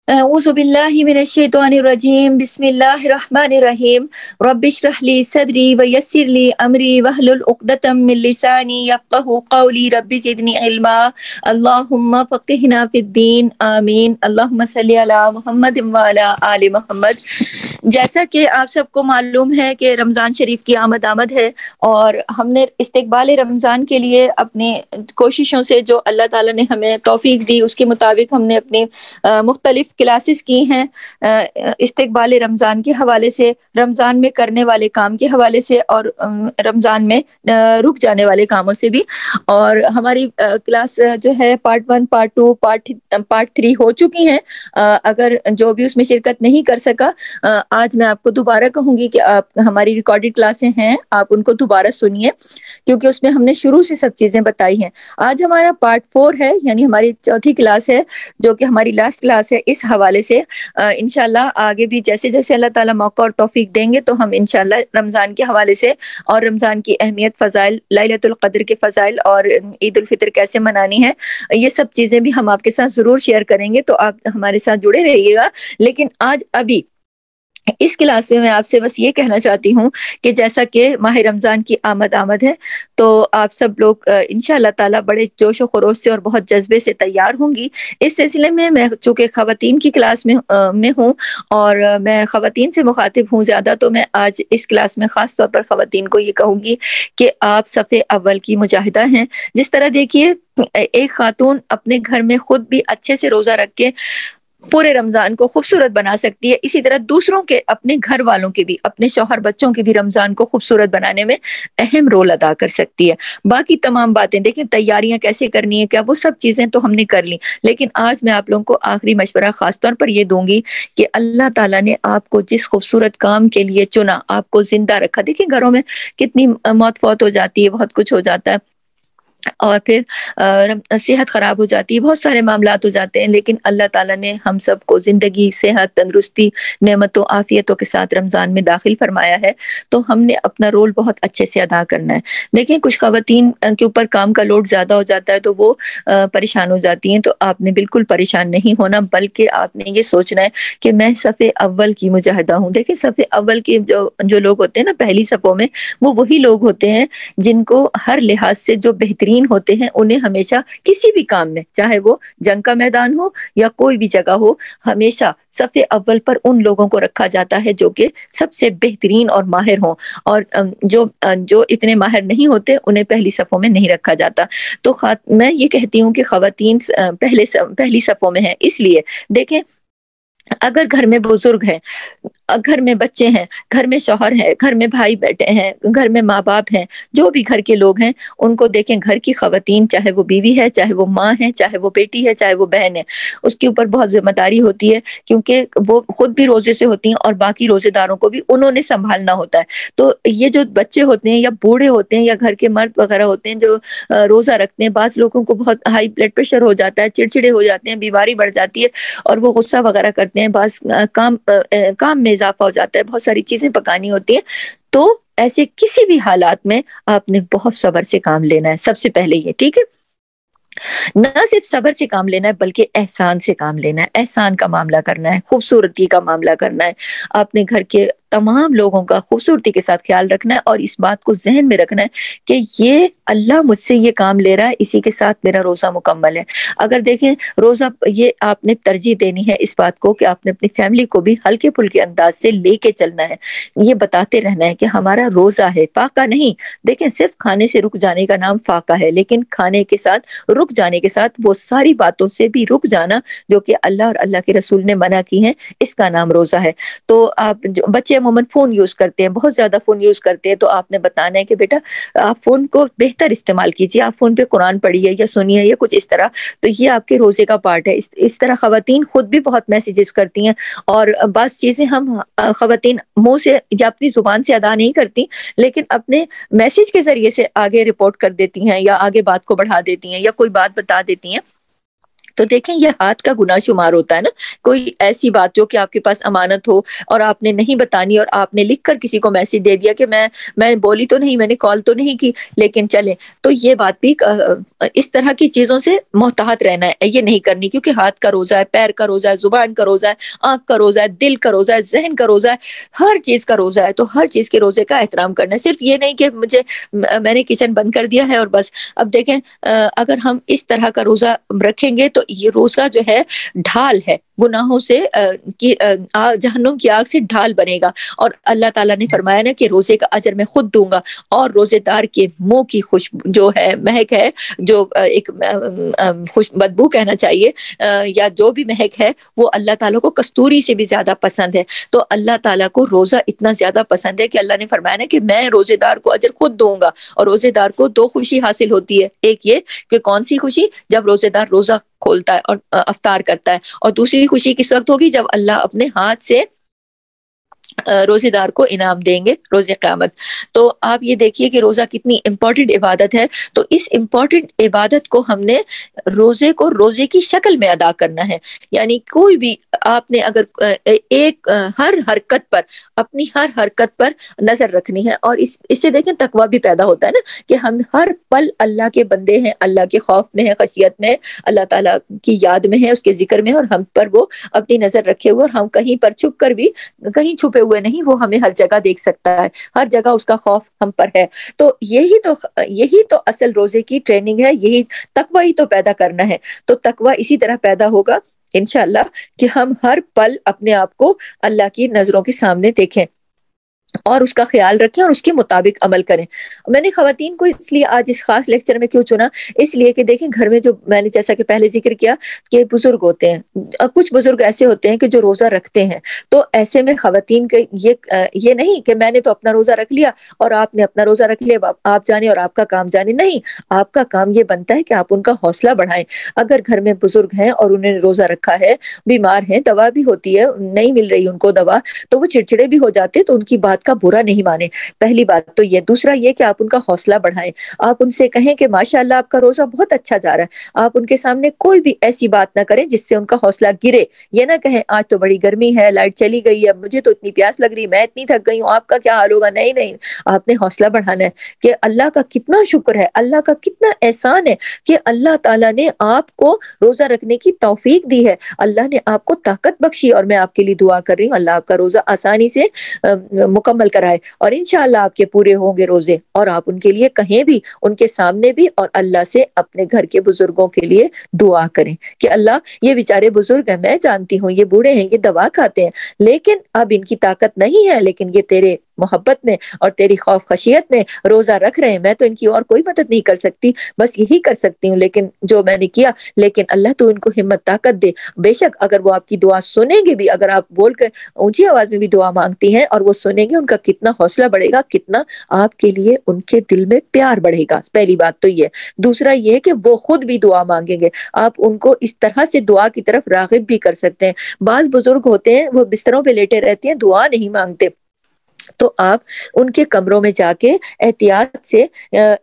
أعوذ بالله من الشيطان الرجيم بسم الله الرحمن الرحيم رب اشرح لي صدري ويسر لي أمري واحلل عقدة من لساني يفقهوا قولي رب زدني علما اللهم فقهنا في الدين آمین اللهم صل علی محمد وعلی آل محمد۔ جیسا کہ آپ سب کو معلوم ہے کہ رمضان شریف کی آمد ہے، اور ہم نے استقبال رمضان کے لیے اپنی کوششوں سے جو اللہ تعالیٰ نے ہمیں توفیق دی اس کے مطابق ہم نے اپنی مختلف کلاسز کی ہیں استقبال رمضان کے حوالے سے، رمضان میں کرنے والے کام کے حوالے سے، اور رمضان میں رک جانے والے کاموں سے بھی۔ اور ہماری کلاس جو ہے پارٹ 1 پارٹ 2 پارٹ 3 ہو چکی ہیں۔ اگر جو بھی اس میں شرکت نہیں کر سکا، آج میں آپ کو دوبارہ کہوں گی کہ آپ ہماری ریکارڈڈ کلاسیں ہیں، آپ ان کو دوبارہ سنیے، کیونکہ اس میں ہم نے شروع سے سب چیزیں بتائی ہیں۔ آج ہمارا پارٹ 4 ہے، یعنی ہماری چوتھی کلاس ہے، جو کہ ہماری لاسٹ کلاس ہے۔ اس حوالے سے انشاءاللہ آگے بھی جیسے جیسے اللہ تعالیٰ موقع اور توفیق دیں گے تو ہم انشاءاللہ رمضان کے حوالے سے اور رمضان کی اہمیت، فضائل، لیلۃ القدر کے فضائل اور عید الفطر کیسے منانی ہے، یہ سب چیزیں بھی ہم آپ کے ساتھ ضرور شیئر کریں گے، تو آپ ہمارے ساتھ جڑے رہیے گا۔ لیکن آج ابھی اس کلاس میں آپ سے بس یہ کہنا چاہتی ہوں کہ جیسا کہ ماہ رمضان کی آمد ہے، تو آپ سب لوگ انشاءاللہ تعالیٰ بڑے جوش و خروش سے اور بہت جذبے سے تیار ہوں گی۔ اس سلسلے میں چونکہ خواتین کی کلاس میں ہوں اور میں خواتین سے مخاطب ہوں زیادہ، تو میں آج اس کلاس میں خاص طور پر خواتین کو یہ کہوں گی کہ آپ صف اول کی مجاہدہ ہیں۔ جس طرح دیکھیے ایک خاتون اپنے گھر میں خود بھی اچھے سے روزہ رکھ کے پورے رمضان کو خوبصورت بنا سکتی ہے، اسی طرح دوسروں کے، اپنے گھر والوں کے بھی، اپنے شوہر بچوں کے بھی رمضان کو خوبصورت بنانے میں اہم رول ادا کر سکتی ہے۔ باقی تمام باتیں دیکھیں، تیاریاں کیسے کرنی ہے، کیا وہ سب چیزیں تو ہم نے کر لی، لیکن آج میں آپ لوگوں کو آخری مشورہ خاص طور پر یہ دوں گی کہ اللہ تعالیٰ نے آپ کو جس خوبصورت کام کے لیے چنا، آپ کو زندہ رکھا، دیکھیں گھروں میں کتنی موت فوت ہو جاتی ہے، بہت کچھ ہو جاتا ہے، اور پھر صحت خراب ہو جاتی ہے، بہت سارے معاملات ہو جاتے ہیں، لیکن اللہ تعالیٰ نے ہم سب کو زندگی، صحت، تندرستی، نعمتوں، عافیتوں کے ساتھ رمضان میں داخل فرمایا ہے، تو ہم نے اپنا رول بہت اچھے سے ادا کرنا ہے۔ دیکھیں کچھ خواتین کے اوپر کام کا لوڈ زیادہ ہو جاتا ہے تو وہ پریشان ہو جاتی ہیں، تو آپ نے بالکل پریشان نہیں ہونا، بلکہ آپ نے یہ سوچنا ہے کہ میں صف اول کی مجاہدہ ہوں۔ دیکھیں صف اول کے جو لوگ ہوتے ہیں نا پہلی صفوں میں، وہ وہی لوگ ہوتے ہیں جن کو ہر لحاظ سے جو بہترین ہوتے ہیں، انہیں ہمیشہ کسی بھی کام میں، چاہے وہ جنگ کا میدان ہو یا کوئی بھی جگہ ہو، ہمیشہ صف اول پر ان لوگوں کو رکھا جاتا ہے جو کہ سب سے بہترین اور ماہر ہوں، اور جو اتنے ماہر نہیں ہوتے انہیں پہلی صفوں میں نہیں رکھا جاتا۔ تو میں یہ کہتی ہوں کہ خواتین پہلی صفوں میں ہیں، اس لیے دیکھیں اگر گھر میں بزرگ ہیں، گھر میں بچے ہیں، گھر میں شوہر ہے، گھر میں بھائی بیٹے ہیں، گھر میں ماں باپ ہیں، جو بھی گھر کے لوگ ہیں، ان کو دیکھیں گھر کی خواتین، چاہے وہ بیوی ہے، چاہے وہ ماں ہے، چاہے وہ بیٹی ہے، چاہے وہ بہن ہے، اس کے اوپر بہت ذمہ داری ہوتی ہے، کیونکہ وہ خود بھی روزے سے ہوتی ہیں اور باقی روزے داروں کو بھی انہوں نے سنبھالنا ہوتا ہے۔ تو یہ جو بچے ہوتے ہیں یا بوڑھے ہوتے ہیں یا گھر کے مرد وغیرہ ہوتے ہیں جو روزہ رکھتے ہیں، بعض لوگوں کو بہت ہائی بلڈ پریشر ہو جاتا ہے، چڑچڑے ہو جاتے ہیں، بیماری بڑھ جاتی ہے اور وہ غصہ وغیرہ کرتے ہیں، بعض کام میں اضافہ ہو جاتا ہے، بہت ساری چیزیں پکانی ہوتی ہیں، تو ایسے کسی بھی حالات میں آپ نے بہت صبر سے کام لینا ہے، سب سے پہلے یہ ٹھیک ہے، نہ صرف صبر سے کام لینا ہے بلکہ احسان سے کام لینا ہے، احسان کا معاملہ کرنا ہے، خوبصورتی کا معاملہ کرنا ہے، اپنے گھر کے تمام لوگوں کا خوبصورتی کے ساتھ خیال رکھنا ہے، اور اس بات کو ذہن میں رکھنا ہے کہ یہ اللہ مجھ سے یہ کام لے رہا ہے، اسی کے ساتھ میرا روزہ مکمل ہے۔ اگر دیکھیں روزہ، یہ آپ نے ترجیح دینی ہے اس بات کو کہ آپ نے اپنی فیملی کو بھی ہلکے پھلکے انداز سے لے کے چلنا ہے، یہ بتاتے رہنا ہے کہ ہمارا روزہ ہے، فاقہ نہیں۔ دیکھیں صرف کھانے سے رک جانے کا نام فاقہ ہے، لیکن کھانے کے ساتھ رک جانے کے ساتھ وہ ساری باتوں سے بھی رک جانا جو کہ اللہ اور اللہ کے رسول نے منع کی ہیں، اس کا نام روزہ ہے۔ تو آپ بچے عموماً فون یوز کرتے ہیں، بہت زیادہ فون یوز کرتے ہیں، تو آپ نے بتانا ہے کہ بیٹا آپ فون کو بہتر استعمال کیجیے، آپ فون پہ قرآن پڑھیے یا سنیے یا کچھ اس طرح، تو یہ آپ کے روزے کا پارٹ ہے۔ اس طرح خواتین خود بھی بہت میسیجز کرتی ہیں، اور بعض چیزیں ہم خواتین منہ سے یا اپنی زبان سے ادا نہیں کرتی، لیکن اپنے میسج کے ذریعے سے آگے رپورٹ کر دیتی ہیں یا آگے بات کو بڑھا دیتی ہیں یا کوئی بات بتا دیتی ہیں۔ تو دیکھیں یہ ہاتھ کا گناہ شمار ہوتا ہے نا. کوئی ایسی بات جو کہ آپ کے پاس امانت ہو اور آپ نے نہیں بتانی اور آپ نے لکھ کر کسی کو میسج دے دیا کہ میں بولی تو نہیں، میں نے کال تو نہیں کی لیکن چلیں. تو یہ بات بھی اس طرح کی چیزوں سے محتاط رہنا ہے، یہ نہیں کرنی، کیونکہ ہاتھ کا روزہ ہے، پیر کا روزہ ہے، زبان کا روزہ ہے، آنکھ کا روزہ ہے، دل کا روزہ ہے، ذہن کا روزہ ہے، ہر چیز کا روزہ ہے. تو ہر چیز کے روزے کا احترام کرنا ہے. صرف یہ نہیں کہ میں نے کچن بند کر دیا ہے اور بس. اب دیکھیں اگر ہم اس طرح کا روزہ رکھیں گے تو یہ روزہ جو ہے ڈھال ہے گناہوں سے، جہنم کی آگ سے ڈھال بنے گا. اور اللہ تعالیٰ نے فرمایا نا کہ روزے کا اجر میں خود دوں گا، اور روزے دار کے منہ کی خوشبو جو ہے، مہک ہے، جو ایک خوش بدبو کہنا چاہیے، یا جو بھی مہک ہے، وہ اللہ تعالیٰ کو کستوری سے بھی زیادہ پسند ہے. تو اللہ تعالیٰ کو روزہ اتنا زیادہ پسند ہے کہ اللہ نے فرمایا نا کہ میں روزے دار کو اجر خود دوں گا. اور روزے دار کو دو خوشی حاصل ہوتی ہے، ایک یہ کہ کون سی خوشی؟ جب روزے دار روزہ کھولتا ہے اور افطار کرتا ہے. اور دوسری خوشی کس وقت ہوگی؟ جب اللہ اپنے ہاتھ سے روزے دار کو انعام دیں گے روز قیامت. تو آپ یہ دیکھیے کہ روزہ کتنی امپورٹنٹ عبادت ہے. تو اس امپورٹنٹ عبادت کو ہم نے روزے کو روزے کی شکل میں ادا کرنا ہے. یعنی کوئی بھی آپ نے اگر ایک ہر حرکت پر، اپنی ہر حرکت پر نظر رکھنی ہے. اور اس سے دیکھیں تقویٰ بھی پیدا ہوتا ہے نا، کہ ہم ہر پل اللہ کے بندے ہیں، اللہ کے خوف میں ہیں، خشیت میں، اللہ تعالیٰ کی یاد میں ہے، اس کے ذکر میں، اور ہم پر وہ اپنی نظر رکھے ہوئے، اور ہم کہیں پر چھپ کر بھی کہیں چھپے ہوئے نہیں، وہ ہمیں ہر جگہ دیکھ سکتا ہے، ہر جگہ اس کا خوف ہم پر ہے. تو یہی تو اصل روزے کی ٹریننگ ہے، یہی تقویٰ ہی تو پیدا کرنا ہے. تو تقویٰ اسی طرح پیدا ہوگا انشاءاللہ کہ ہم ہر پل اپنے آپ کو اللہ کی نظروں کے سامنے دیکھیں اور اس کا خیال رکھیں اور اس کے مطابق عمل کریں. میں نے خواتین کو اس لیے آج اس خاص لیکچر میں کیوں چنا؟ اس لیے کہ دیکھیں گھر میں جو میں نے جیسا کہ پہلے ذکر کیا کہ بزرگ ہوتے ہیں، کچھ بزرگ ایسے ہوتے ہیں کہ جو روزہ رکھتے ہیں. تو ایسے میں خواتین کے یہ نہیں کہ میں نے تو اپنا روزہ رکھ لیا اور آپ نے اپنا روزہ رکھ لیا، آپ جانے اور آپ کا کام جانے. نہیں، آپ کا کام یہ بنتا ہے کہ آپ ان کا حوصلہ بڑھائیں. اگر گھر میں بزرگ ہیں اور انہوں نے روزہ رکھا ہے، بیمار ہیں، دوا بھی ہوتی ہے، نہیں مل رہی ان کو دوا، تو وہ چڑچڑے بھی ہو جاتے، تو ان کی بات کا برا نہیں مانے. پہلی بات تو یہ. دوسرا یہ کہ آپ ان کا حوصلہ بڑھائیں. آپ ان سے کہیں کہ ماشاءاللہ آپ کا روزہ بہت اچھا جا رہا ہے. آپ ان کے سامنے کوئی بھی ایسی بات نہ کریں جس سے ان کا حوصلہ گرے. یہ نہ کہیں آج تو بڑی گرمی ہے، لائٹ چلی گئی ہے، مجھے تو اتنی پیاس لگ رہی، میں اتنی تھک گئی ہوں، آپ کا کیا حال ہوگا. نہیں نہیں، آپ نے حوصلہ بڑھانا ہے کہ اللہ کا کتنا شکر ہے، اللہ کا کتنا احسان ہے کہ اللہ تعالیٰ نے آپ کو روزہ رکھنے کی توفیق دی ہے، اللہ نے آپ کو طاقت بخشی. اور میں آپ کے لیے دعا کر رہی ہوں اللہ آپ کا روزہ آسانی سے مکمل کرائے، اور انشاءاللہ آپ کے پورے ہوں گے روزے. اور آپ ان کے لیے کہیں بھی، ان کے سامنے بھی، اور اللہ سے اپنے گھر کے بزرگوں کے لیے دعا کریں کہ اللہ یہ بیچارے بزرگ ہیں، میں جانتی ہوں یہ بوڑھے ہیں، یہ دوا کھاتے ہیں، لیکن اب ان کی طاقت نہیں ہے، لیکن یہ تیرے محبت میں اور تیری خوف خشیت میں روزہ رکھ رہے ہیں. میں تو ان کی اور کوئی مدد نہیں کر سکتی، بس یہی کر سکتی ہوں لیکن جو میں نے کیا. لیکن اللہ تو ان کو ہمت طاقت دے. بے شک اگر وہ آپ کی دعا سنیں گے بھی، اگر آپ بول کر اونچی آواز میں بھی دعا مانگتی ہیں اور وہ سنیں گے، ان کا کتنا حوصلہ بڑھے گا، کتنا آپ کے لیے ان کے دل میں پیار بڑھے گا. پہلی بات تو یہ. دوسرا یہ کہ وہ خود بھی دعا مانگیں گے، آپ ان کو اس طرح سے دعا کی طرف راغب بھی کر سکتے ہیں. بعض بزرگ ہوتے ہیں وہ بستروں پہ لیٹے رہتے ہیں، دعا نہیں مانگتے، تو آپ ان کے کمروں میں جا کے احتیاط سے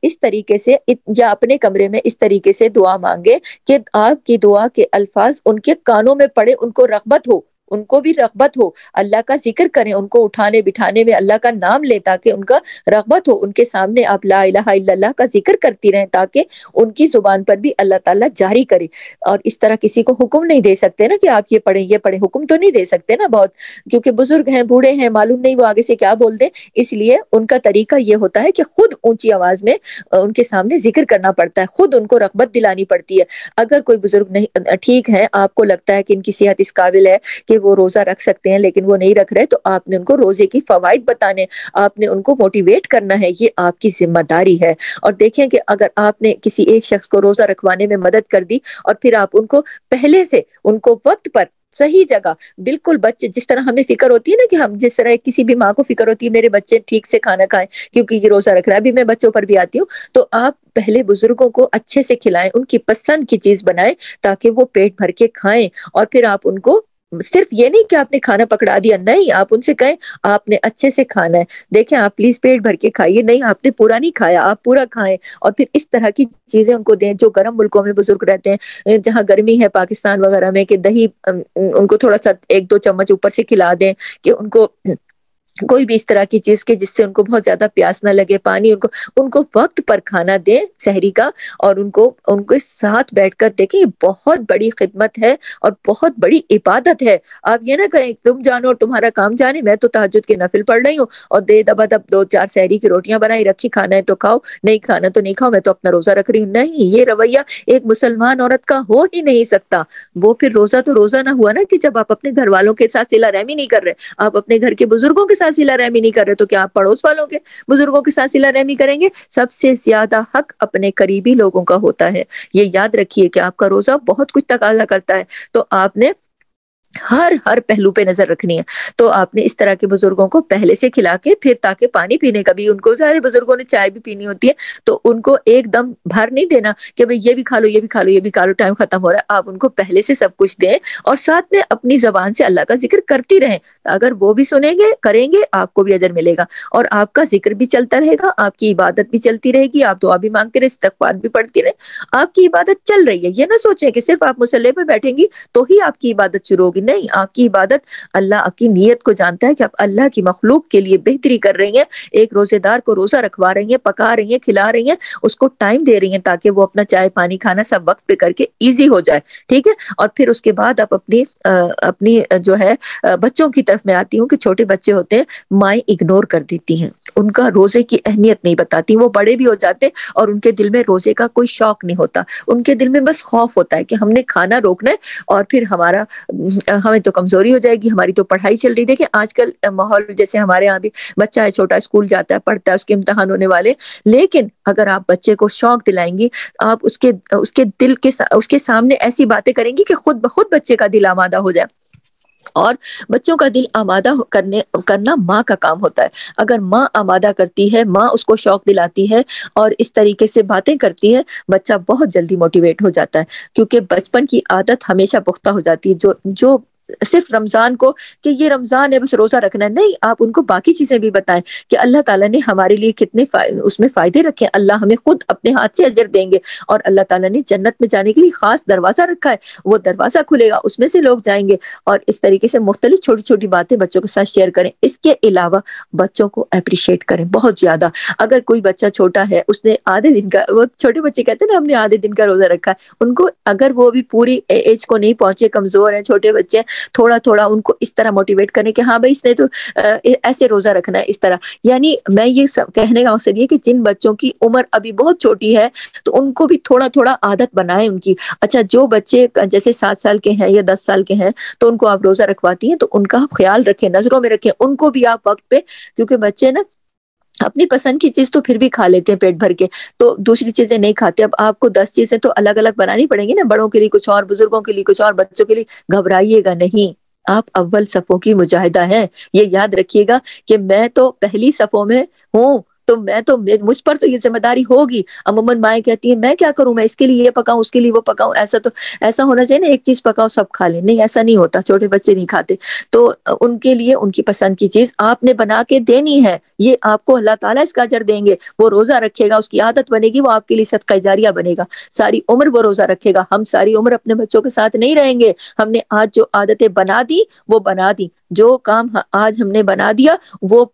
اس طریقے سے، یا اپنے کمرے میں اس طریقے سے دعا مانگے کہ آپ کی دعا کے الفاظ ان کے کانوں میں پڑے، ان کو رغبت ہو، ان کو بھی رغبت ہو، اللہ کا ذکر کریں، ان کو اٹھانے بٹھانے میں اللہ کا نام لے تاکہ ان کا رغبت ہو. ان کے سامنے آپ لا الہ الا اللہ کا ذکر کرتی رہیں تاکہ ان کی زبان پر بھی اللہ تعالیٰ جاری کرے. اور اس طرح کسی کو حکم نہیں دے سکتے نا کہ آپ یہ پڑھیں یہ پڑھیں، حکم تو نہیں دے سکتے نا بہت، کیونکہ بزرگ ہیں، بوڑھے ہیں، معلوم نہیں وہ آگے سے کیا بول دیں. اس لیے ان کا طریقہ یہ ہوتا ہے کہ خود اونچی آواز میں ان کے سامنے ذکر کرنا پڑتا ہے، خود ان کو رغبت دلانی پڑتی ہے. اگر کوئی بزرگ نہیں ٹھیک ہے، آپ کو لگتا ہے کہ ان کی صحت اس قابل ہے کہ وہ روزہ رکھ سکتے ہیں لیکن وہ نہیں رکھ رہے، تو آپ نے ان کو روزے کی فوائد بتانے، آپ نے ان کو موٹیویٹ کرنا ہے، یہ آپ کی ذمہ داری ہے. اور دیکھیں کہ اگر آپ نے کسی ایک شخص کو روزہ رکھوانے میں مدد کر دی اور پھر آپ ان کو پہلے سے ان کو وقت پر صحیح جگہ، بالکل بچے جس طرح ہمیں فکر ہوتی ہے نا، کہ ہم جس طرح کسی بھی ماں کو فکر ہوتی ہے میرے بچے ٹھیک سے کھانا کھائیں کیونکہ یہ روزہ رکھ رہا ہے، ابھی میں بچوں پر بھی آتی ہوں، تو آپ پہلے بزرگوں کو اچھے سے کھلائیں، ان کی پسند کی چیز بنائیں تاکہ وہ پیٹ بھر کے کھائیں، اور پھر آپ ان کو صرف یہ نہیں کہ آپ نے کھانا پکڑا دیا، نہیں، آپ ان سے کہیں آپ نے اچھے سے کھانا ہے، دیکھیں آپ پلیز پیٹ بھر کے کھائیے، نہیں آپ نے پورا نہیں کھایا، آپ پورا کھائیں، اور پھر اس طرح کی چیزیں ان کو دیں۔ جو گرم ملکوں میں بزرگ رہتے ہیں، جہاں گرمی ہے پاکستان وغیرہ میں، کہ دہی ان کو تھوڑا سا 1-2 چمچ اوپر سے کھلا دیں، کہ ان کو کوئی بھی اس طرح کی چیز کے جس سے ان کو بہت زیادہ پیاس نہ لگے، پانی ان کو وقت پر کھانا دیں سحری کا، اور ان کے ساتھ بیٹھ کر دیکھیں، یہ بہت بڑی خدمت ہے اور بہت بڑی عبادت ہے۔ آپ یہ نہ کہیں تم جانو اور تمہارا کام جانے، میں تو تہجد کے نفل پڑھ رہی ہوں اور دبا دب 2-4 سحری کی روٹیاں بنائی رکھی، کھانا ہے تو کھاؤ، نہیں کھانا تو نہیں کھاؤ، میں تو اپنا روزہ رکھ رہی ہوں۔ نہیں، یہ رویہ ایک مسلمان عورت کا ہو ہی نہیں سکتا۔ وہ پھر روزہ تو روزہ نہ ہوا نا، کہ جب آپ اپنے گھر والوں کے ساتھ صلہ رحمی نہیں کر رہے، آپ اپنے گھر کے بزرگوں کے ساتھ صلہ رحمی نہیں کر رہے، تو کیا آپ پڑوس والوں کے بزرگوں کے ساتھ صلہ رحمی کریں گے؟ سب سے زیادہ حق اپنے قریبی لوگوں کا ہوتا ہے۔ یہ یاد رکھیے کہ آپ کا روزہ بہت کچھ تقاضا کرتا ہے، تو آپ نے ہر پہلو پہ نظر رکھنی ہے۔ تو آپ نے اس طرح کے بزرگوں کو پہلے سے کھلا کے پھر، تاکہ پانی پینے کا بھی ان کو، سارے بزرگوں نے چائے بھی پینی ہوتی ہے، تو ان کو ایک دم بھر نہیں دینا کہ بھئی یہ بھی کھا لو، یہ بھی کھا لو، یہ بھی کھا لو، ٹائم ختم ہو رہا ہے۔ آپ ان کو پہلے سے سب کچھ دیں، اور ساتھ میں اپنی زبان سے اللہ کا ذکر کرتی رہیں۔ اگر وہ بھی سنیں گے، کریں گے، آپ کو بھی اجر ملے گا، اور آپ کا ذکر بھی چلتا رہے گا، آپ کی عبادت بھی چلتی رہے گی، آپ دعا بھی مانگتے رہے، استغفار بھی پڑھتی رہے، آپ کی عبادت چل رہی ہے۔ یہ نہ سوچیں کہ صرف آپ مصلی پہ بیٹھیں گی تو ہی آپ کی عبادت شروع ہوگی، نہیں، آپ کی عبادت، اللہ آپ کی نیت کو جانتا ہے کہ آپ اللہ کی مخلوق کے لیے بہتری کر رہی ہیں۔ ایک روزے دار کو روزہ رکھوا رہی ہیں، پکا رہی ہیں، کھلا رہی ہیں، اس کو ٹائم دے رہی ہیں، تاکہ وہ اپنا چائے پانی کھانا سب وقت پہ کر کے ایزی ہو جائے، ٹھیک ہے۔ اور پھر اس کے بعد آپ اپنی جو ہے بچوں کی طرف میں آتی ہوں، کہ چھوٹے بچے ہوتے ہیں، مائیں اگنور کر دیتی ہیں، ان کا روزے کی اہمیت نہیں بتاتی، وہ بڑے بھی ہو جاتے اور ان کے دل میں روزے کا کوئی شوق نہیں ہوتا، ان کے دل میں بس خوف ہوتا ہے کہ ہم نے کھانا روکنا ہے، اور پھر ہمیں تو کمزوری ہو جائے گی، ہماری تو پڑھائی چل رہی۔ دیکھیں آج کل ماحول، جیسے ہمارے یہاں بھی بچہ ہے چھوٹا، اسکول جاتا ہے، پڑھتا ہے، اس کے امتحان ہونے والے، لیکن اگر آپ بچے کو شوق دلائیں گی، آپ اس کے سامنے ایسی باتیں کریں گی کہ خود بخود بچے کا دل آمادہ ہو جائے۔ اور بچوں کا دل آمادہ کرنا ماں کا کام ہوتا ہے۔ اگر ماں آمادہ کرتی ہے، ماں اس کو شوق دلاتی ہے اور اس طریقے سے باتیں کرتی ہے، بچہ بہت جلدی موٹیویٹ ہو جاتا ہے، کیونکہ بچپن کی عادت ہمیشہ پختہ ہو جاتی ہے۔ جو صرف رمضان کو کہ یہ رمضان ہے بس روزہ رکھنا ہے، نہیں، آپ ان کو باقی چیزیں بھی بتائیں کہ اللہ تعالیٰ نے ہمارے لیے کتنے اس میں فائدے رکھے ہیں، اللہ ہمیں خود اپنے ہاتھ سے اجر دیں گے، اور اللہ تعالیٰ نے جنت میں جانے کے لیے خاص دروازہ رکھا ہے، وہ دروازہ کھلے گا، اس میں سے لوگ جائیں گے۔ اور اس طریقے سے مختلف چھوٹی چھوٹی باتیں بچوں کے ساتھ شیئر کریں۔ اس کے علاوہ بچوں کو اپریشیٹ کریں بہت زیادہ۔ اگر کوئی بچہ چھوٹا ہے، اس نے آدھے دن کا، وہ چھوٹے بچے کہتے ہیں نا ہم نے آدھے دن کا روزہ رکھا ہے، ان کو، اگر وہ بھی پوری ایج کو نہیں پہنچے، کمزور ہیں، چھوٹے بچے ہیں، تھوڑا تھوڑا ان کو اس طرح موٹیویٹ کریں کہ ہاں بھائی اس نے تو ایسے روزہ رکھنا ہے، اس طرح۔ یعنی میں یہ کہنے کا مقصد یہ کہ جن بچوں کی عمر ابھی بہت چھوٹی ہے، تو ان کو بھی تھوڑا تھوڑا عادت بنائیں ان کی۔ اچھا، جو بچے جیسے 7 سال کے ہیں یا 10 سال کے ہیں، تو ان کو آپ روزہ رکھواتی ہیں، تو ان کا خیال رکھیں، نظروں میں رکھیں ان کو بھی آپ وقت پہ، کیونکہ بچے نا اپنی پسند کی چیز تو پھر بھی کھا لیتے ہیں پیٹ بھر کے، تو دوسری چیزیں نہیں کھاتے۔ اب آپ کو 10 چیزیں تو الگ الگ بنانی پڑیں گی نا، بڑوں کے لیے کچھ اور، بزرگوں کے لیے کچھ اور، بچوں کے لیے۔ گھبرائیے گا نہیں، آپ اول صفوں کی مجاہدہ ہیں، یہ یاد رکھیے گا کہ میں تو پہلی صفوں میں ہوں، تو مجھ پر تو یہ ذمہ داری ہوگی۔ عموماً مائیں کہتی ہیں میں کیا کروں، میں اس کے لیے یہ پکاؤں، اس کے لیے وہ پکاؤں، ایسا ہونا چاہیے نا، ایک چیز پکاؤ سب کھا لیں، نہیں ایسا نہیں ہوتا، چھوٹے بچے نہیں کھاتے، تو ان کے لیے ان کی پسند کی چیز آپ نے بنا کے دینی ہے، یہ آپ کو اللہ تعالیٰ اس کا اجر دیں گے۔ وہ روزہ رکھے گا، اس کی عادت بنے گی، وہ آپ کے لیے صدقہ جاریہ بنے گا، ساری عمر وہ روزہ رکھے گا۔ ہم ساری عمر اپنے بچوں کے ساتھ نہیں رہیں گے، ہم نے آج جو عادتیں بنا دی وہ بنا دی، جو کام آج ہم نے بنا دیا وہ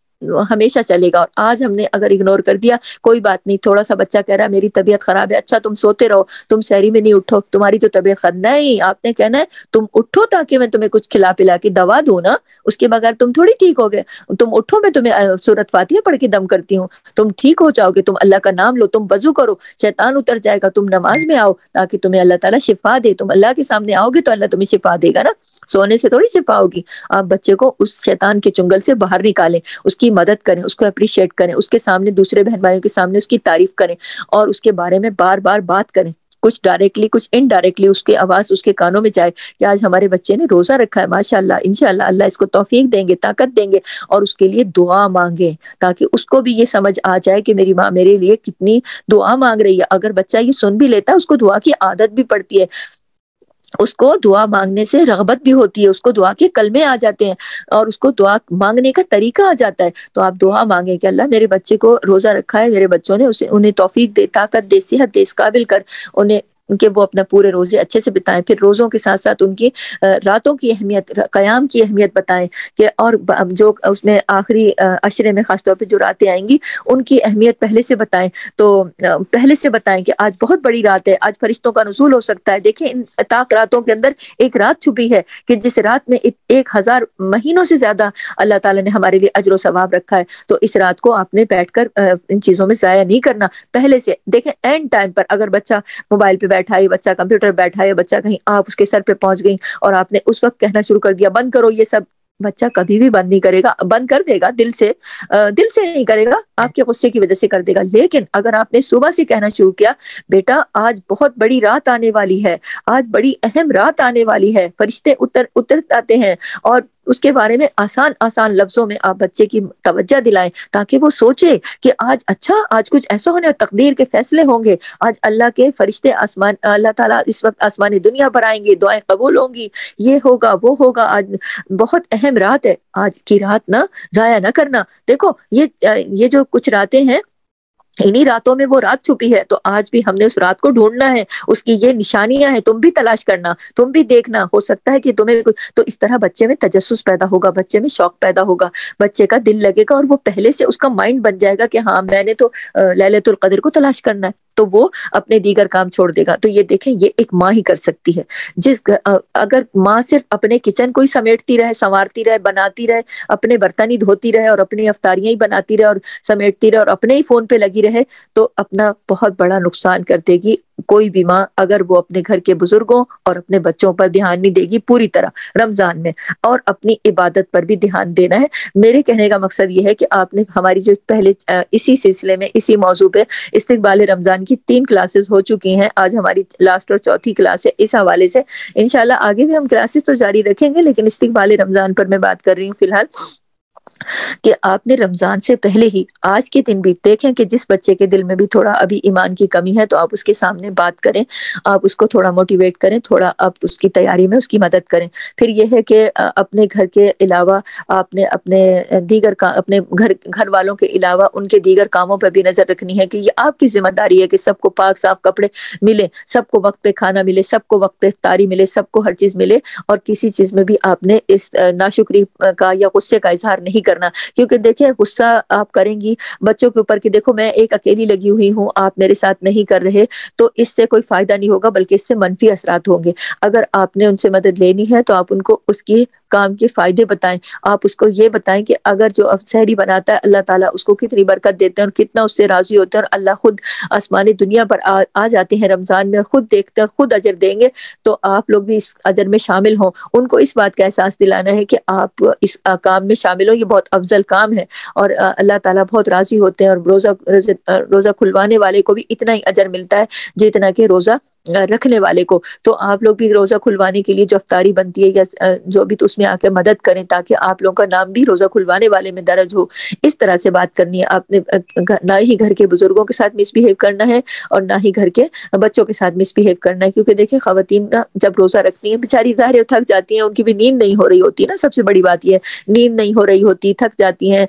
ہمیشہ چلے گا، اور آج ہم نے اگر اگنور کر دیا، کوئی بات نہیں، تھوڑا سا بچہ کہہ رہا ہے میری طبیعت خراب ہے، اچھا تم سوتے رہو، تم سحری میں نہیں اٹھو، تمہاری تو طبیعت خراب نہیں، آپ نے کہنا ہے تم اٹھو تاکہ میں تمہیں کچھ کھلا پلا کے دوا دوں نا، اس کے بغیر تم تھوڑی ٹھیک ہو گئے، تم اٹھو، میں تمہیں سورۃ فاتحہ پڑھ کے دم کرتی ہوں، تم ٹھیک ہو جاؤ گے، تم اللہ کا نام لو، تم وضو کرو، شیطان اتر جائے گا، تم نماز میں آؤ تاکہ تمہیں اللہ تعالیٰ شفا دے، تم اللہ کے سامنے آؤ گے تو اللہ تمہیں شفا دے گا نا، سونے سے تھوڑی شفا ہوگی۔ آپ بچے کو اس شیطان کے چنگل سے باہر نکالیں، اس کی مدد کریں، اس کو اپریشیٹ کریں، اس کے سامنے، دوسرے بہن بھائیوں کے سامنے اس کی تعریف کریں، اور اس کے بارے میں بار بار بات کریں، کچھ ڈائریکٹلی کچھ انڈائریکٹلی اس کی آواز اس کے کانوں میں جائے کہ آج ہمارے بچے نے روزہ رکھا ہے، ماشاءاللہ، انشاءاللہ اللہ اس کو توفیق دیں گے، طاقت دیں گے، اور اس کے لیے دعا مانگیں تاکہ اس کو بھی یہ سمجھ آ جائے کہ میری ماں میرے لیے کتنی دعا مانگ رہی ہے۔ اگر بچہ یہ سن بھی لیتا ہے، اس کو دعا کی عادت بھی پڑتی ہے۔ اس کو دعا مانگنے سے رغبت بھی ہوتی ہے، اس کو دعا کے کلمے آ جاتے ہیں اور اس کو دعا مانگنے کا طریقہ آ جاتا ہے. تو آپ دعا مانگیں کہ اللہ میرے بچے کو روزہ رکھا ہے، میرے بچوں نے انہیں توفیق دے، طاقت دے، صحت دے، اس قابل کر انہیں کہ وہ اپنا پورے روزے اچھے سے بتائیں. پھر روزوں کے ساتھ ساتھ ان کی راتوں کی اہمیت، قیام کی اہمیت بتائیں کہ اور جو اس میں آخری عشرے میں خاص طور پہ جو راتیں آئیں گی ان کی اہمیت پہلے سے بتائیں. تو پہلے سے بتائیں کہ آج بہت بڑی رات ہے، آج فرشتوں کا نزول ہو سکتا ہے. دیکھیں ان طاق راتوں کے اندر ایک رات چھپی ہے کہ جس رات میں 1000 مہینوں سے زیادہ اللہ تعالیٰ نے ہمارے لیے اجر و ثواب رکھا ہے. تو اس رات کو آپ نے بیٹھ کر ان چیزوں میں ضائع نہیں کرنا. پہلے سے دیکھیں اینڈ ٹائم پر اگر بچہ موبائل پہ بیٹھا ہے، بچہ کمپیوٹر بیٹھا ہے، بچہ کہیں آپ اس کے سر پہ پہنچ گئی اور آپ نے اس وقت کہنا شروع کر دیا بند کرو یہ سب، بچہ کبھی بھی بند نہیں کرے گا. بند کر دے گا دل سے نہیں کرے گا، آپ کے غصے کی وجہ سے کر دے گا. لیکن اگر آپ نے صبح سے کہنا شروع کیا بیٹا آج بہت بڑی رات آنے والی ہے، آج بڑی اہم رات آنے والی ہے، فرشتے اتر آتے ہیں، اور اس کے بارے میں آسان آسان لفظوں میں آپ بچے کی توجہ دلائیں تاکہ وہ سوچے کہ آج اچھا آج کچھ ایسا ہونے، تقدیر کے فیصلے ہوں گے، آج اللہ کے فرشتے آسمان، اللہ تعالیٰ اس وقت آسمانی دنیا پر آئیں گے، دعائیں قبول ہوں گی، یہ ہوگا وہ ہوگا. آج بہت اہم رات ہے، آج کی رات نہ ضائع نہ کرنا. دیکھو یہ جو کچھ راتیں ہیں انہی راتوں میں وہ رات چھپی ہے. تو آج بھی ہم نے اس رات کو ڈھونڈنا ہے، اس کی یہ نشانیاں ہیں، تم بھی تلاش کرنا، تم بھی دیکھنا. ہو سکتا ہے کہ تمہیں تو اس طرح بچے میں تجسس پیدا ہوگا، بچے میں شوق پیدا ہوگا، بچے کا دل لگے گا اور وہ پہلے سے اس کا مائنڈ بن جائے گا کہ ہاں میں نے تو لیلۃ القدر کو تلاش کرنا ہے. تو وہ اپنے دیگر کام چھوڑ دے گا. تو یہ دیکھیں یہ ایک ماں ہی کر سکتی ہے. اگر ماں صرف اپنے کچن کو ہی سمیٹتی رہے، سنوارتی رہے، بناتی رہے، اپنے برتن ہی دھوتی رہے اور اپنی افطاریاں ہی بناتی رہے اور سمیٹتی رہے اور اپنے ہی فون پہ لگی رہے تو اپنا بہت بڑا نقصان کر دے گی. کوئی بھی ماں اگر وہ اپنے گھر کے بزرگوں اور اپنے بچوں پر دھیان نہیں دے گی پوری طرح رمضان میں، اور اپنی عبادت پر بھی دھیان دینا ہے. میرے کہنے کا مقصد یہ ہے کہ آپ نے ہماری جو پہلے اسی سلسلے میں اسی موضوع پہ استقبال رمضان کی 3 کلاسز ہو چکی ہیں، آج ہماری لاسٹ اور چوتھی کلاس ہے. اس حوالے سے انشاءاللہ آگے بھی ہم کلاسز تو جاری رکھیں گے، لیکن استقبال رمضان پر میں بات کر رہی ہوں فی الحال کہ آپ نے رمضان سے پہلے ہی آج کے دن بھی دیکھیں کہ جس بچے کے دل میں بھی تھوڑا ابھی ایمان کی کمی ہے تو آپ اس کے سامنے بات کریں، آپ اس کو تھوڑا موٹیویٹ کریں، تھوڑا آپ اس کی تیاری میں اس کی مدد کریں. پھر یہ ہے کہ اپنے گھر کے علاوہ آپ نے اپنے اپنے گھر والوں کے علاوہ ان کے دیگر کاموں پر بھی نظر رکھنی ہے کہ یہ آپ کی ذمہ داری ہے کہ سب کو پاک صاف کپڑے ملے، سب کو وقت پہ کھانا ملے، سب کو وقت پہ افطاری ملے، سب کو ہر چیز ملے. اور کسی چیز میں بھی آپ نے اس ناشکری کا یا غصے کا اظہار نہیں کرنا. کیونکہ دیکھیں غصہ آپ کریں گی بچوں کے اوپر کہ دیکھو میں ایک اکیلی لگی ہوئی ہوں، آپ میرے ساتھ نہیں کر رہے، تو اس سے کوئی فائدہ نہیں ہوگا بلکہ اس سے منفی اثرات ہوں گے. اگر آپ نے ان سے مدد لینی ہے تو آپ ان کو اس کی کام کے فائدے بتائیں. آپ اس کو یہ بتائیں کہ اگر جو سحری بناتا ہے اللہ تعالیٰ اس کو کتنی برکت دیتے ہیں اور کتنا اس سے راضی ہوتے ہیں، اور اللہ خود آسمانی دنیا پر آ جاتے ہیں رمضان میں اور خود دیکھتے ہیں اور خود اجر دیں گے. تو آپ لوگ بھی اس اجر میں شامل ہوں. ان کو اس بات کا احساس دلانا ہے کہ آپ اس کام میں شامل ہو، یہ بہت افضل کام ہے اور اللہ تعالیٰ بہت راضی ہوتے ہیں. اور روزہ کھلوانے والے کو بھی اتنا ہی اجر ملتا ہے جتنا کہ روزہ رکھنے والے کو. تو آپ لوگ بھی روزہ کھلوانے کے لیے جو افطاری بنتی ہے یا جو بھی تو اس میں آ کے مدد کریں تاکہ آپ لوگوں کا نام بھی روزہ کھلوانے والے میں درج ہو. اس طرح سے بات کرنی ہے. آپ نے نہ ہی گھر کے بزرگوں کے ساتھ مس بہیو کرنا ہے اور نہ ہی گھر کے بچوں کے ساتھ مس بہیو کرنا ہے. کیونکہ دیکھیں خواتین جب روزہ رکھتی ہیں بیچاری ظاہر تھک جاتی ہیں، ان کی بھی نیند نہیں ہو رہی ہوتی نا، سب سے بڑی بات یہ ہے نیند نہیں ہو رہی ہوتی، تھک جاتی ہیں،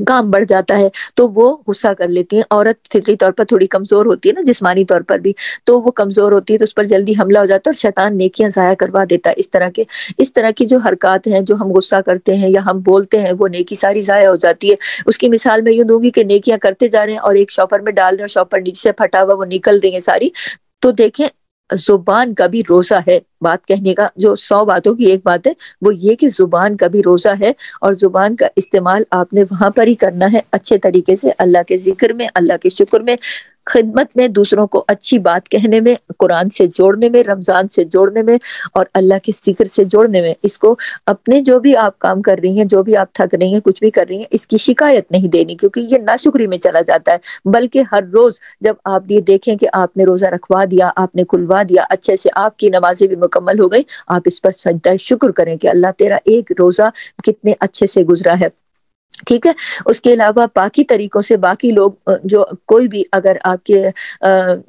کام بڑھ جاتا ہے تو وہ غصہ کر لیتی ہیں. عورت فطری طور پر تھوڑی کمزور ہوتی ہے نا، جسمانی طور پر بھی، تو وہ کمزور ہوتی ہے تو اس پر جلدی حملہ ہو جاتا ہے اور شیطان نیکیاں ضائع کروا دیتا ہے. اس طرح کی جو حرکات ہیں جو ہم غصہ کرتے ہیں یا ہم بولتے ہیں وہ نیکی ساری ضائع ہو جاتی ہے. اس کی مثال میں یوں دوں گی کہ نیکیاں کرتے جا رہے ہیں اور ایک شاپر میں ڈال رہے ہیں، شاپر نیچے سے پھٹا ہوا وہ نکل رہی ہیں ساری. تو دیکھیں زبان کا بھی روزہ ہے. بات کہنے کا جو 100 باتوں کی ایک بات ہے وہ یہ کہ زبان کا بھی روزہ ہے، اور زبان کا استعمال آپ نے وہاں پر ہی کرنا ہے اچھے طریقے سے، اللہ کے ذکر میں، اللہ کے شکر میں، خدمت میں، دوسروں کو اچھی بات کہنے میں، قرآن سے جوڑنے میں، رمضان سے جوڑنے میں اور اللہ کے ذکر سے جوڑنے میں. اس کو اپنے جو بھی آپ کام کر رہی ہیں، جو بھی آپ تھک رہی ہیں، کچھ بھی کر رہی ہیں، اس کی شکایت نہیں دینی کیونکہ یہ ناشکری میں چلا جاتا ہے. بلکہ ہر روز جب آپ یہ دیکھیں کہ آپ نے روزہ رکھوا دیا، آپ نے کھلوا دیا، اچھے سے آپ کی نمازیں بھی مکمل ہو گئی، آپ اس پر سجدہ شکر کریں کہ اللہ تیرا ایک روزہ کتنے اچھے سے گزرا ہے، ٹھیک ہے. اس کے علاوہ باقی طریقوں سے باقی لوگ جو کوئی بھی اگر آپ کے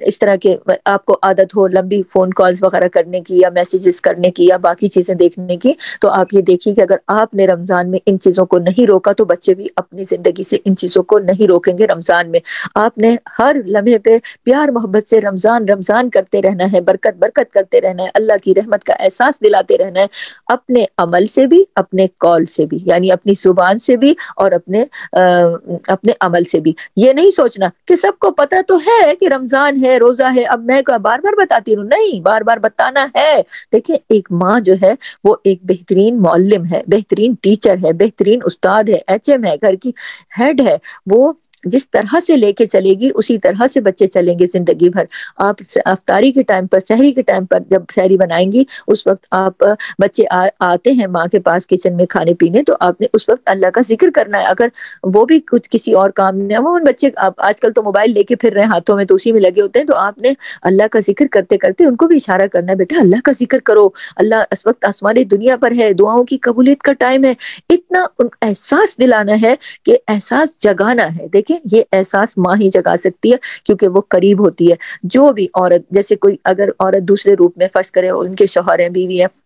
اس طرح کے آپ کو عادت ہو لمبی فون کالز وغیرہ کرنے کی یا میسیجز کرنے کی یا باقی چیزیں دیکھنے کی، تو آپ یہ دیکھیے کہ اگر آپ نے رمضان میں ان چیزوں کو نہیں روکا تو بچے بھی اپنی زندگی سے ان چیزوں کو نہیں روکیں گے. رمضان میں آپ نے ہر لمحے پہ پیار محبت سے رمضان رمضان کرتے رہنا ہے، برکت برکت کرتے رہنا ہے، اللہ کی رحمت کا احساس دلاتے رہنا ہے، اپنے عمل سے بھی اپنے کال سے بھی، یعنی اپنی زبان سے بھی اور اپنے عمل سے بھی. یہ نہیں سوچنا کہ سب کو پتہ تو ہے کہ رمضان ہے، روزہ ہے، اب میں بار بار بتاتی ہوں. نہیں، بار بار بتانا ہے. دیکھیں ایک ماں جو ہے وہ ایک بہترین معلم ہے، بہترین ٹیچر ہے، بہترین استاد ہے، ایچ ایم ہے، گھر کی ہیڈ ہے. وہ جس طرح سے لے کے چلے گی اسی طرح سے بچے چلیں گے زندگی بھر. آپ افطاری کے ٹائم پر، سحری کے ٹائم پر جب سحری بنائیں گی اس وقت آپ بچے آتے ہیں ماں کے پاس کچن میں کھانے پینے، تو آپ نے اس وقت اللہ کا ذکر کرنا ہے. اگر وہ بھی کچھ کسی اور کام میں، وہ بچے آج کل تو موبائل لے کے پھر رہے ہیں ہاتھوں میں، تو اسی میں لگے ہوتے ہیں، تو آپ نے اللہ کا ذکر کرتے کرتے ان کو بھی اشارہ کرنا ہے، بیٹا اللہ کا ذکر کرو، اللہ اس وقت آسمانی دنیا پر ہے، دعاؤں کی قبولیت کا ٹائم ہے. اتنا احساس دلانا ہے کہ احساس جگانا ہے. دیکھیں یہ احساس ماں ہی جگا سکتی ہے کیونکہ وہ قریب ہوتی ہے. جو بھی عورت، جیسے کوئی اگر عورت دوسرے روپ میں فرض کرے ان کے شوہر ہیں، بیوی ہیں،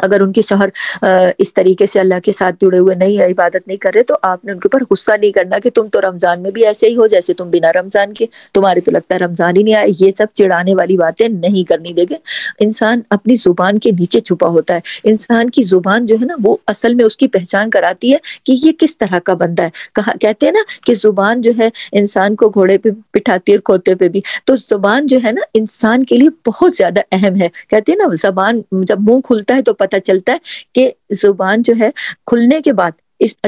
اگر ان کے شوہر اس طریقے سے اللہ کے ساتھ جڑے ہوئے نہیں، عبادت نہیں کر رہے، تو آپ نے ان کے اوپر غصہ نہیں کرنا کہ تم تو رمضان میں بھی ایسے ہی ہو جیسے تم بنا رمضان کے، تمہارے تو لگتا ہے رمضان ہی نہیں آئے. یہ سب چڑھانے والی باتیں نہیں کرنی. دیکھیں انسان اپنی زبان کے نیچے چھپا ہوتا ہے. انسان کی زبان جو ہے نا وہ اصل میں اس کی پہچان کراتی ہے کہ یہ کس طرح کا بندہ ہے. کہتے ہیں نا کہ زبان جو ہے انسان کو گھوڑے پہ بٹھاتی ہے اور کھوتے پہ بھی. تو زبان جو ہے نا انسان کے لیے بہت زیادہ اہم ہے. کہتے ہیں نا زبان جب منہ کھلتا ہے تو پتہ چلتا ہے کہ زبان جو ہے کھلنے کے بعد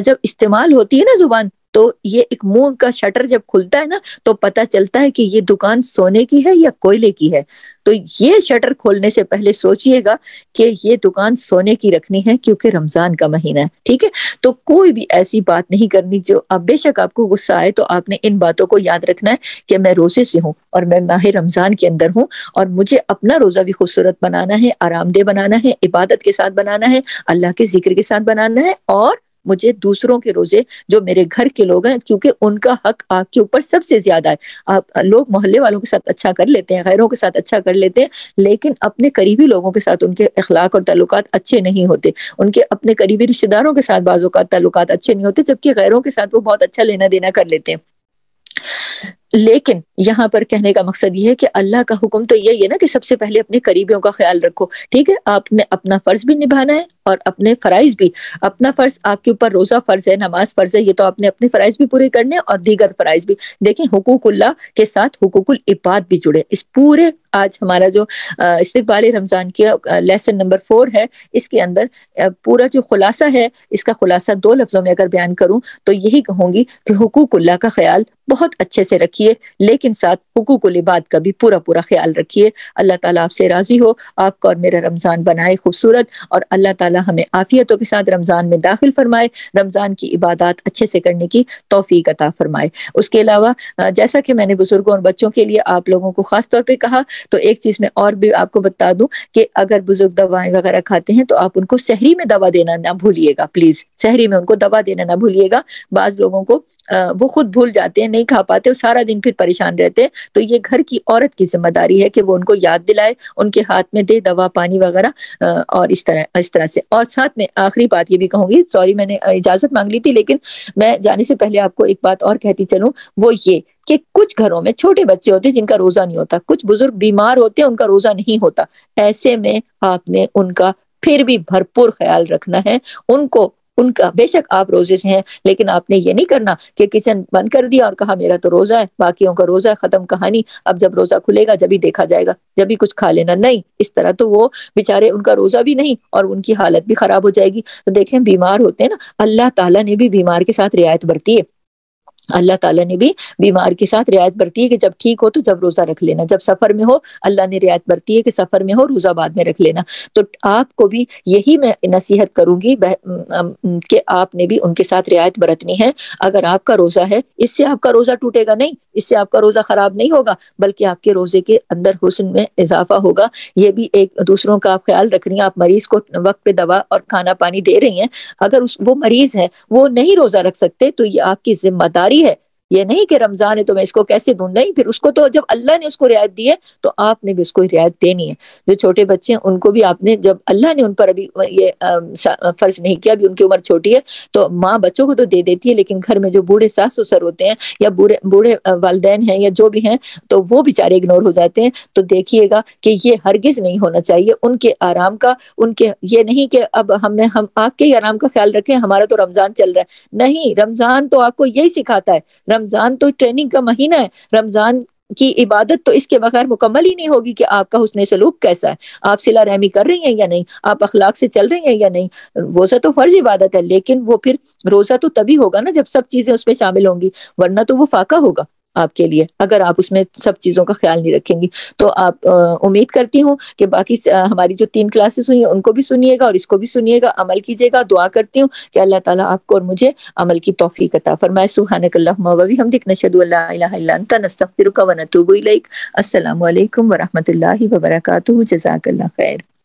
جب استعمال ہوتی ہے نا زبان، تو یہ ایک منہ کا شٹر جب کھلتا ہے نا تو پتہ چلتا ہے کہ یہ دکان سونے کی ہے یا کوئلے کی ہے. تو یہ شٹر کھولنے سے پہلے سوچئے گا کہ یہ دکان سونے کی رکھنی ہے کیونکہ رمضان کا مہینہ ہے. ٹھیک ہے، تو کوئی بھی ایسی بات نہیں کرنی جو بے شک آپ کو غصہ آئے، تو آپ نے ان باتوں کو یاد رکھنا ہے کہ میں روزے سے ہوں اور میں ماہ رمضان کے اندر ہوں، اور مجھے اپنا روزہ بھی خوبصورت بنانا ہے، آرام دہ بنانا ہے، عبادت کے ساتھ بنانا ہے، اللہ کے ذکر کے ساتھ بنانا ہے. اور مجھے دوسروں کے روزے جو میرے گھر کے لوگ ہیں، کیونکہ ان کا حق آپ کے اوپر سب سے زیادہ ہے. آپ لوگ محلے والوں کے ساتھ اچھا کر لیتے ہیں، غیروں کے ساتھ اچھا کر لیتے ہیں، لیکن اپنے قریبی لوگوں کے ساتھ ان کے اخلاق اور تعلقات اچھے نہیں ہوتے. ان کے اپنے قریبی رشتہ داروں کے ساتھ بعض اوقات تعلقات اچھے نہیں ہوتے، جبکہ غیروں کے ساتھ وہ بہت اچھا لینا دینا کر لیتے ہیں. لیکن یہاں پر کہنے کا مقصد یہ ہے کہ اللہ کا حکم تو یہی ہے نا کہ سب سے پہلے اپنے قریبیوں کا خیال رکھو. ٹھیک ہے، آپ نے اپنا فرض بھی نبھانا ہے اور اپنے فرائض بھی. اپنا فرض آپ کے اوپر روزہ فرض ہے، نماز فرض ہے، یہ تو آپ نے اپنے فرائض بھی پورے کرنے ہیں اور دیگر فرائض بھی. دیکھیں حقوق اللہ کے ساتھ حقوق العباد بھی جڑے. اس پورے آج ہمارا جو استقبال رمضان کی لیسن نمبر 4 ہے، اس کے اندر پورا جو خلاصہ ہے، اس کا خلاصہ 2 لفظوں میں اگر بیان کروں تو یہی کہوں گی کہ حقوق اللہ کا خیال بہت اچھے سے رکھیے، لیکن ساتھ حقوق العباد کا بھی پورا پورا خیال رکھیے. اللہ تعالیٰ آپ سے راضی ہو، آپ کا اور میرا رمضان بنائے خوبصورت، اور اللہ تعالیٰ ہمیں عافیتوں کے ساتھ رمضان میں داخل فرمائے، رمضان کی عبادات اچھے سے کرنے کی توفیق عطا فرمائے. اس کے علاوہ جیسا کہ میں نے بزرگوں اور بچوں کے لیے آپ لوگوں کو خاص طور پہ کہا، تو ایک چیز میں اور بھی آپ کو بتا دوں کہ اگر بزرگ دوائیں وغیرہ کھاتے ہیں تو آپ ان کو سحری میں دوا دینا نہ بھولیے گا. پلیز سحری میں ان کو دوا دینا نہ بھولیے گا. بعض لوگوں کو وہ خود بھول جاتے ہیں، نہیں کھا پاتے، سارا دن پھر پریشان رہتے ہیں. تو یہ گھر کی عورت کی ذمہ داری ہے کہ وہ ان کو یاد دلائے، ان کے ہاتھ میں دے دوا پانی وغیرہ، اور اس طرح سے. اور ساتھ میں آخری بات یہ بھی کہوں گی، سوری میں نے اجازت مانگ لی تھی، لیکن میں جانے سے پہلے آپ کو ایک بات اور کہتی چلوں، وہ یہ کہ کچھ گھروں میں چھوٹے بچے ہوتے ہیں جن کا روزہ نہیں ہوتا، کچھ بزرگ بیمار ہوتے ہیں ان کا روزہ نہیں ہوتا. ایسے میں آپ نے ان کا پھر بھی بھرپور خیال رکھنا ہے. ان کا بے شک آپ روزے سے ہیں، لیکن آپ نے یہ نہیں کرنا کہ کچن بند کر دیا اور کہا میرا تو روزہ ہے، باقیوں کا روزہ ہے، ختم کہانی، اب جب روزہ کھلے گا جبھی دیکھا جائے گا، جبھی کچھ کھا لینا. نہیں، اس طرح تو وہ بیچارے ان کا روزہ بھی نہیں اور ان کی حالت بھی خراب ہو جائے گی. تو دیکھیں بیمار ہوتے ہیں نا، اللہ تعالیٰ نے بھی بیمار کے ساتھ رعایت برتی ہے. اللہ تعالیٰ نے بھی بیمار کے ساتھ رعایت برتی ہے کہ جب ٹھیک ہو تو جب روزہ رکھ لینا، جب سفر میں ہو اللہ نے رعایت برتی ہے کہ سفر میں ہو روزہ بعد میں رکھ لینا. تو آپ کو بھی یہی میں نصیحت کروں گی کہ آپ نے بھی ان کے ساتھ رعایت برتنی ہے. اگر آپ کا روزہ ہے، اس سے آپ کا روزہ ٹوٹے گا نہیں، اس سے آپ کا روزہ خراب نہیں ہوگا بلکہ آپ کے روزے کے اندر حسن میں اضافہ ہوگا۔ یہ بھی ایک دوسروں کا آپ خیال رکھ رہی ہیں، آپ مریض کو وقت پہ دوا اور کھانا پانی دے رہی ہیں، اگر وہ مریض ہے وہ نہیں روزہ رکھ سکتے تو یہ آپ کی ذمہ داری ہے، یہ نہیں کہ رمضان ہے تو میں اس کو کیسے دوں، نہیں، پھر اس کو تو جب اللہ نے اس کو رعایت دی ہے تو آپ نے بھی اس کو رعایت دینی ہے۔ جو چھوٹے بچے ہیں ان کو بھی آپ نے، جب اللہ نے ان پر ابھی یہ فرض نہیں کیا، ابھی ان کی عمر چھوٹی ہے تو ماں بچوں کو تو دے دیتی ہے، لیکن گھر میں جو بوڑھے ساس سسر ہوتے ہیں یا بوڑھے والدین ہیں یا جو بھی ہیں تو وہ بیچارے اگنور ہو جاتے ہیں۔ تو دیکھیے گا کہ یہ ہرگز نہیں ہونا چاہیے، ان کے آرام کا، ان کے یہ نہیں کہ اب ہم آپ کے ہی آرام کا خیال رکھیں، ہمارا تو رمضان چل رہا ہے، نہیں، رمضان تو آپ کو یہی سکھاتا ہے، رمضان تو ٹریننگ کا مہینہ ہے، رمضان کی عبادت تو اس کے بغیر مکمل ہی نہیں ہوگی کہ آپ کا حسن سلوک کیسا ہے، آپ صلہ رحمی کر رہی ہیں یا نہیں، آپ اخلاق سے چل رہی ہیں یا نہیں۔ روزہ تو فرض عبادت ہے، لیکن وہ پھر روزہ تو تبھی ہوگا نا جب سب چیزیں اس میں شامل ہوں گی، ورنہ تو وہ فاقہ ہوگا آپ کے لیے اگر آپ اس میں سب چیزوں کا خیال نہیں رکھیں گی۔ تو آپ امید کرتی ہوں کہ باقی ہماری جو 3 کلاسز ہوئی ہیں ان کو بھی سنیے گا اور اس کو بھی سنیے گا، عمل کیجیے گا۔ دعا کرتی ہوں کہ اللہ تعالیٰ آپ کو اور مجھے عمل کی توفیق عطا فرمائے۔ سبحانک اللہم و بحمدک، نشہد ان لا الہ الا انت، نستغفرک و نتوب الیک۔ السلام علیکم ورحمۃ اللہ وبرکاتہ۔ جزاک اللہ خیر۔